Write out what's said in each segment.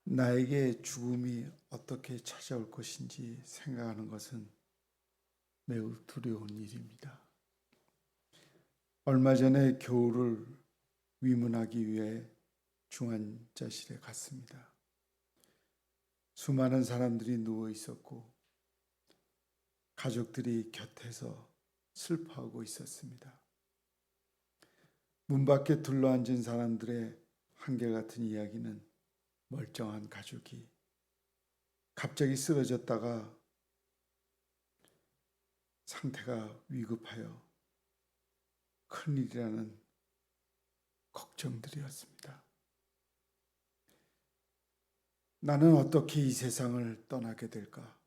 나에게 죽음이 어떻게 찾아올 것인지 생각하는 것은 매우 두려운 일입니다. 얼마 전에 겨울을 위문하기 위해 중환자실에 갔습니다. 수많은 사람들이 누워 있었고 가족들이 곁에서 슬퍼하고 있었습니다. 문 밖에 둘러앉은 사람들의 한결같은 이야기는 멀쩡한 가족이 갑자기 쓰러졌다가 상태가 위급하여 큰일이라는 걱정들이었습니다. 나는 어떻게 이 세상을 떠나게 될까?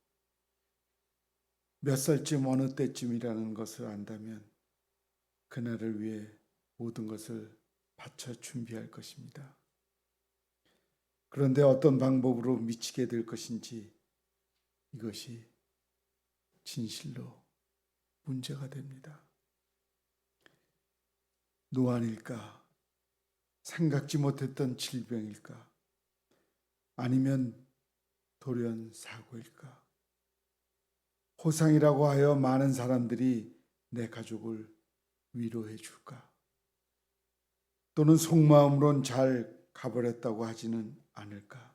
몇 살쯤 어느 때쯤이라는 것을 안다면 그날을 위해 모든 것을 바쳐 준비할 것입니다. 그런데 어떤 방법으로 미치게 될 것인지 이것이 진실로 문제가 됩니다. 노안일까? 생각지 못했던 질병일까? 아니면 돌연 사고일까? 호상이라고 하여 많은 사람들이 내 가족을 위로해 줄까? 또는 속마음으론 잘 가버렸다고 하지는 않을까?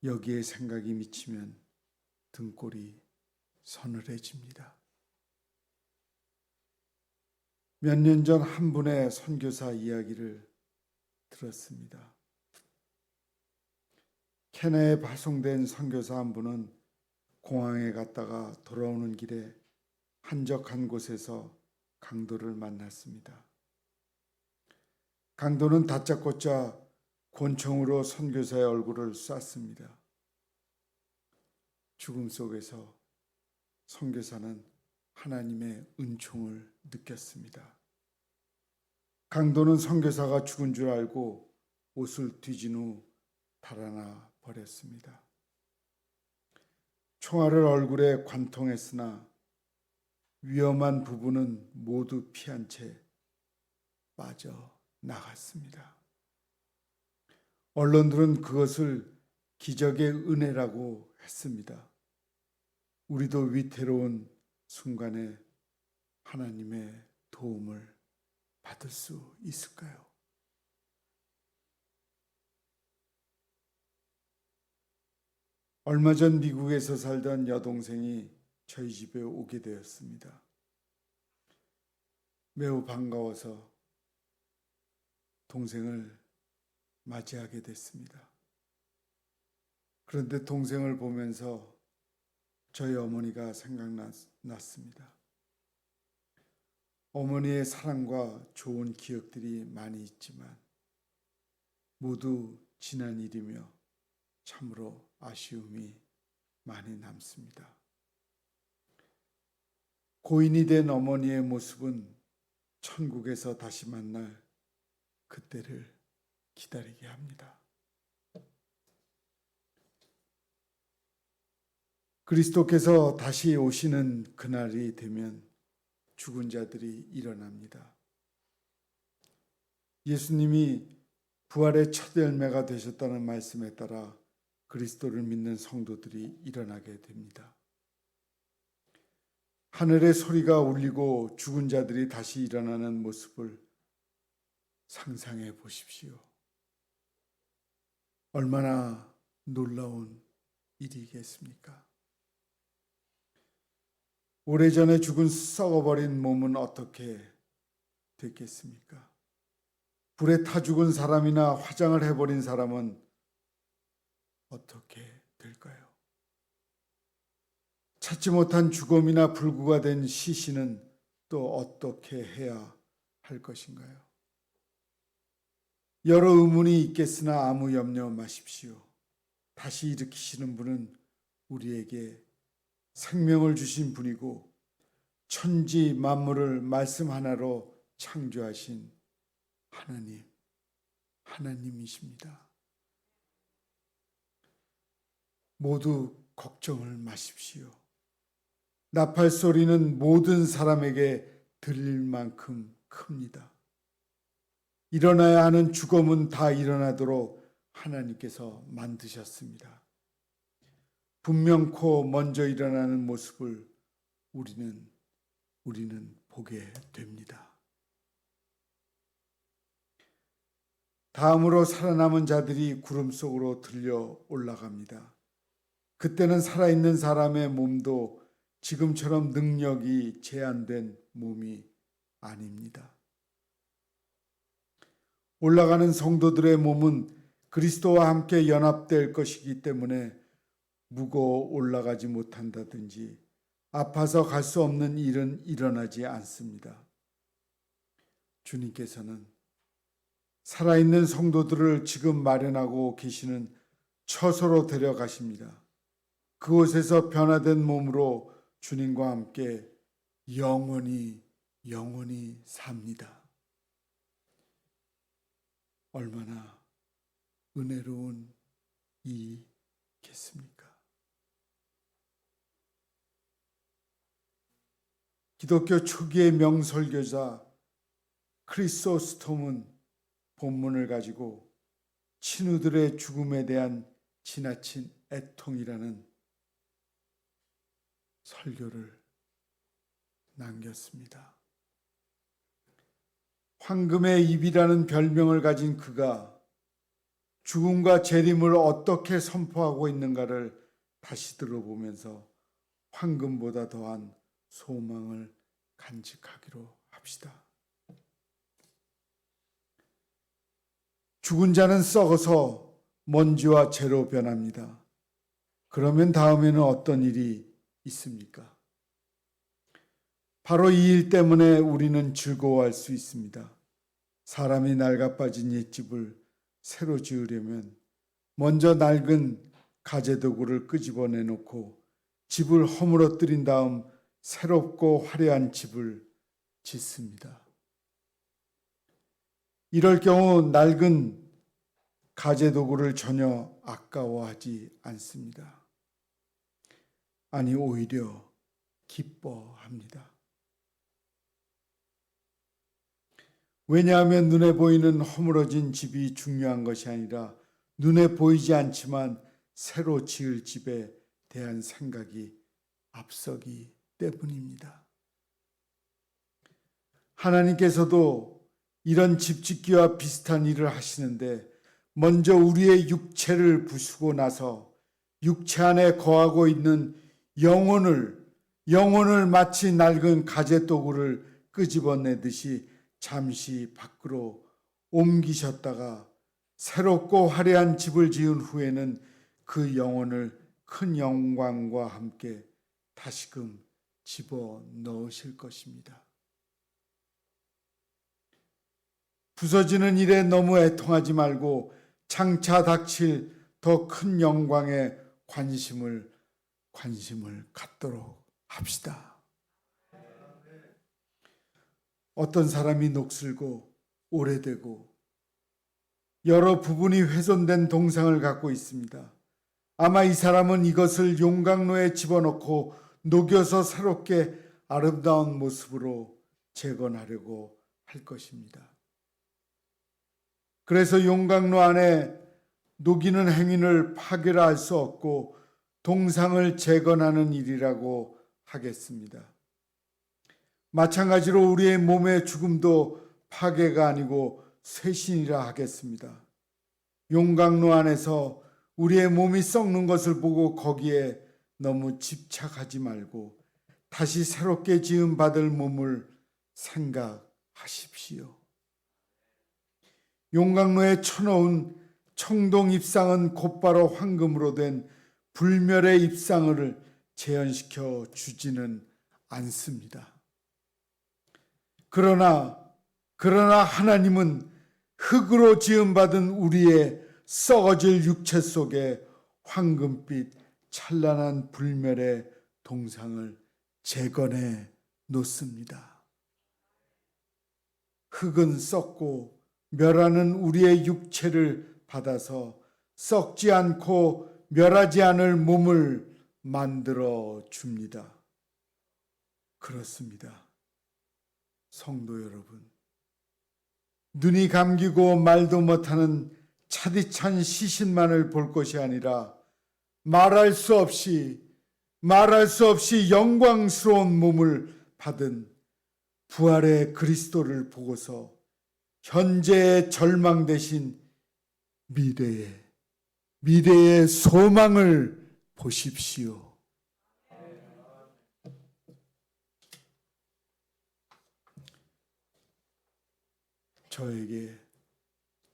여기에 생각이 미치면 등골이 서늘해집니다. 몇 년 전 한 분의 선교사 이야기를 들었습니다. 케냐에 파송된 선교사 한 분은 공항에 갔다가 돌아오는 길에 한적한 곳에서 강도를 만났습니다. 강도는 다짜고짜 권총으로 선교사의 얼굴을 쐈습니다. 죽음 속에서 선교사는 하나님의 은총을 느꼈습니다. 강도는 선교사가 죽은 줄 알고 옷을 뒤진 후 달아나 버렸습니다. 총알을 얼굴에 관통했으나 위험한 부분은 모두 피한 채 빠져나갔습니다. 언론들은 그것을 기적의 은혜라고 했습니다. 우리도 위태로운 순간에 하나님의 도움을 받을 수 있을까요? 얼마 전 미국에서 살던 여동생이 저희 집에 오게 되었습니다. 매우 반가워서 동생을 맞이하게 됐습니다. 그런데 동생을 보면서 저희 어머니가 생각났습니다. 어머니의 사랑과 좋은 기억들이 많이 있지만 모두 지난 일이며 참으로 아쉬움이 많이 남습니다. 고인이 된 어머니의 모습은 천국에서 다시 만날 그때를 기다리게 합니다. 그리스도께서 다시 오시는 그날이 되면 죽은 자들이 일어납니다. 예수님이 부활의 첫 열매가 되셨다는 말씀에 따라 그리스도를 믿는 성도들이 일어나게 됩니다. 하늘의 소리가 울리고 죽은 자들이 다시 일어나는 모습을 상상해 보십시오. 얼마나 놀라운 일이겠습니까? 오래전에 죽은 썩어버린 몸은 어떻게 됐겠습니까? 불에 타 죽은 사람이나 화장을 해버린 사람은 어떻게 될까요? 찾지 못한 죽음이나 불구가 된 시신은 또 어떻게 해야 할 것인가요? 여러 의문이 있겠으나 아무 염려 마십시오. 다시 일으키시는 분은 우리에게 생명을 주신 분이고 천지 만물을 말씀 하나로 창조하신 하나님이십니다. 모두 걱정을 마십시오. 나팔 소리는 모든 사람에게 들릴 만큼 큽니다. 일어나야 하는 죽음은 다 일어나도록 하나님께서 만드셨습니다. 분명코 먼저 일어나는 모습을 우리는 보게 됩니다. 다음으로 살아남은 자들이 구름 속으로 들려 올라갑니다. 그때는 살아있는 사람의 몸도 지금처럼 능력이 제한된 몸이 아닙니다. 올라가는 성도들의 몸은 그리스도와 함께 연합될 것이기 때문에 무거워 올라가지 못한다든지 아파서 갈 수 없는 일은 일어나지 않습니다. 주님께서는 살아있는 성도들을 지금 마련하고 계시는 처소로 데려가십니다. 그곳에서 변화된 몸으로 주님과 함께 영원히 삽니다. 얼마나 은혜로운 일이겠습니까? 기독교 초기의 명설교자 크리소스톰은 본문을 가지고 친구들의 죽음에 대한 지나친 애통이라는 설교를 남겼습니다. 황금의 입이라는 별명을 가진 그가 죽음과 재림을 어떻게 선포하고 있는가를 다시 들어보면서 황금보다 더한 소망을 간직하기로 합시다. 죽은 자는 썩어서 먼지와 재로 변합니다. 그러면 다음에는 어떤 일이 있습니까? 바로 이 일 때문에 우리는 즐거워할 수 있습니다. 사람이 낡아빠진 옛집을 새로 지으려면 먼저 낡은 가재도구를 끄집어내 놓고 집을 허물어뜨린 다음 새롭고 화려한 집을 짓습니다. 이럴 경우 낡은 가재도구를 전혀 아까워하지 않습니다. 아니, 오히려 기뻐합니다. 왜냐하면 눈에 보이는 허물어진 집이 중요한 것이 아니라 눈에 보이지 않지만 새로 지을 집에 대한 생각이 앞서기 때문입니다. 하나님께서도 이런 집 짓기와 비슷한 일을 하시는데 먼저 우리의 육체를 부수고 나서 육체 안에 거하고 있는 영혼을 마치 낡은 가재도구를 끄집어내듯이 잠시 밖으로 옮기셨다가 새롭고 화려한 집을 지은 후에는 그 영혼을 큰 영광과 함께 다시금 집어넣으실 것입니다. 부서지는 일에 너무 애통하지 말고 장차 닥칠 더 큰 영광에 관심을 갖도록 합시다. 어떤 사람이 녹슬고 오래되고 여러 부분이 훼손된 동상을 갖고 있습니다. 아마 이 사람은 이것을 용광로에 집어넣고 녹여서 새롭게 아름다운 모습으로 재건하려고 할 것입니다. 그래서 용광로 안에 녹이는 행위를 파괴할 수 없고 동상을 재건하는 일이라고 하겠습니다. 마찬가지로 우리의 몸의 죽음도 파괴가 아니고 쇄신이라 하겠습니다. 용광로 안에서 우리의 몸이 썩는 것을 보고 거기에 너무 집착하지 말고 다시 새롭게 지음 받을 몸을 생각하십시오. 용광로에 쳐놓은 청동 입상은 곧바로 황금으로 된 불멸의 입상을 재현시켜 주지는 않습니다. 그러나 하나님은 흙으로 지음받은 우리의 썩어질 육체 속에 황금빛 찬란한 불멸의 동상을 재건해 놓습니다. 흙은 썩고 멸하는 우리의 육체를 받아서 썩지 않고 멸하지 않을 몸을 만들어 줍니다. 그렇습니다. 성도 여러분, 눈이 감기고 말도 못하는 차디찬 시신만을 볼 것이 아니라 말할 수 없이 영광스러운 몸을 받은 부활의 그리스도를 보고서 현재의 절망 대신 미래의 소망을 보십시오.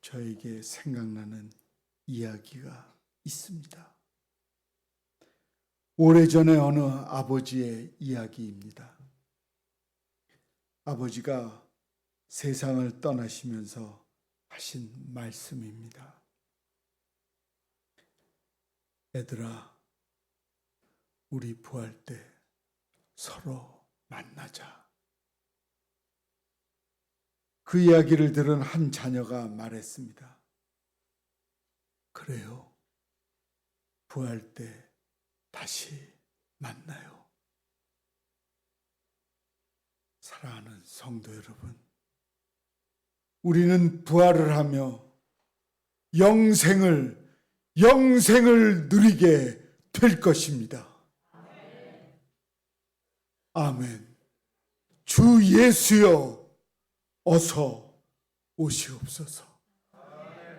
저에게 생각나는 이야기가 있습니다. 오래전에 어느 아버지의 이야기입니다. 아버지가 세상을 떠나시면서 하신 말씀입니다. 애들아, 우리 부활 때 서로 만나자. 그 이야기를 들은 한 자녀가 말했습니다. 그래요. 부활 때 다시 만나요. 사랑하는 성도 여러분, 우리는 부활을 하며 영생을 누리게 될 것입니다. 아멘. 주 예수여, 어서 오시옵소서.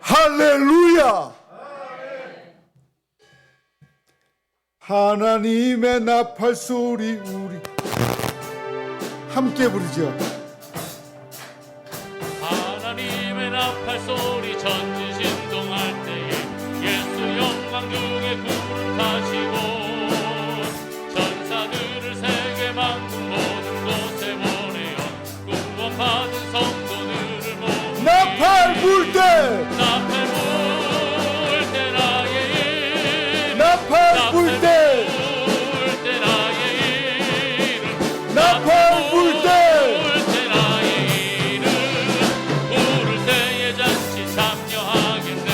할렐루야! 하나님의 나팔 소리 우리 함께 부르죠. 하나님의 나팔 소리 전지 신동할 때에 예수 영광 중에 구름 타시고 전사들을 세계 만국 모든 곳에 보내어 구원받은 성도들을 모으니 나팔 불 때 나팔 불 때 나팔 불 때 부를 때에 잔치 참여하겠네.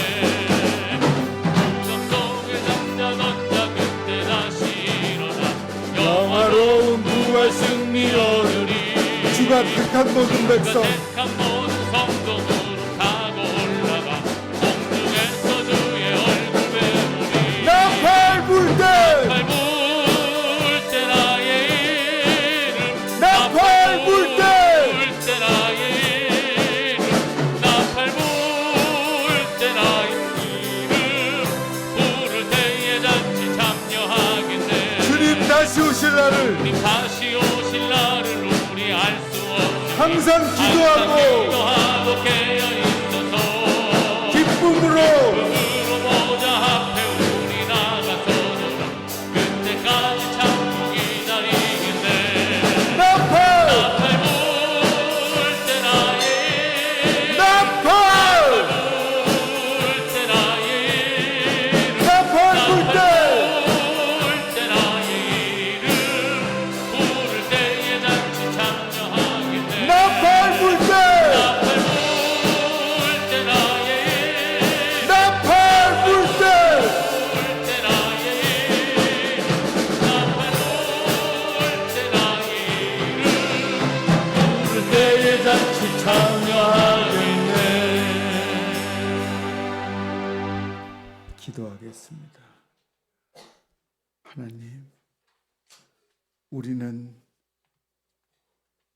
무덤 속에 잠자 걷자 그때 다시 일어나 영화로운 부활 승리 얻으리. 주가 택한 모든 백성 택한 모든 성도 무릎 타고 올라가 공중에서 주의 얼굴 배우리. 나팔 불 때 나팔 불 때 주님 다시 오실 날을 우리 알 수 없이 항상 기도하고 깨어 있어서 기쁨으로 모자 앞에 우리 나가서도 그때까지 참고 기다리겠네. 나팔 불 때 나의 나팔 불 때 나의 나팔 불 때 때 나의 이름 부를 때에 잔치 참여하겠네. 나팔 불 때 때 나의 나팔 불 때 때 나의 때 나의 이름 부를 때에 잔치 참여하겠네. 기도하겠습니다. 하나님, 우리는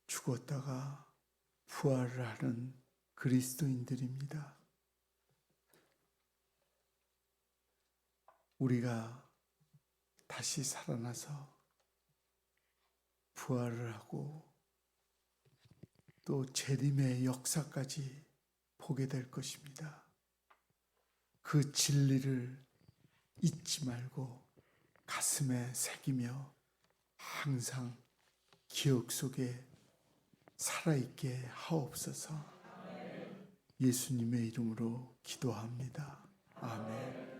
죽었다가 부활을 하는 그리스도인들입니다. 우리가 다시 살아나서 부활을 하고 또 재림의 역사까지 보게 될 것입니다. 그 진리를 잊지 말고 가슴에 새기며 항상 기억 속에 살아있게 하옵소서. 예수님의 이름으로 기도합니다. 아멘.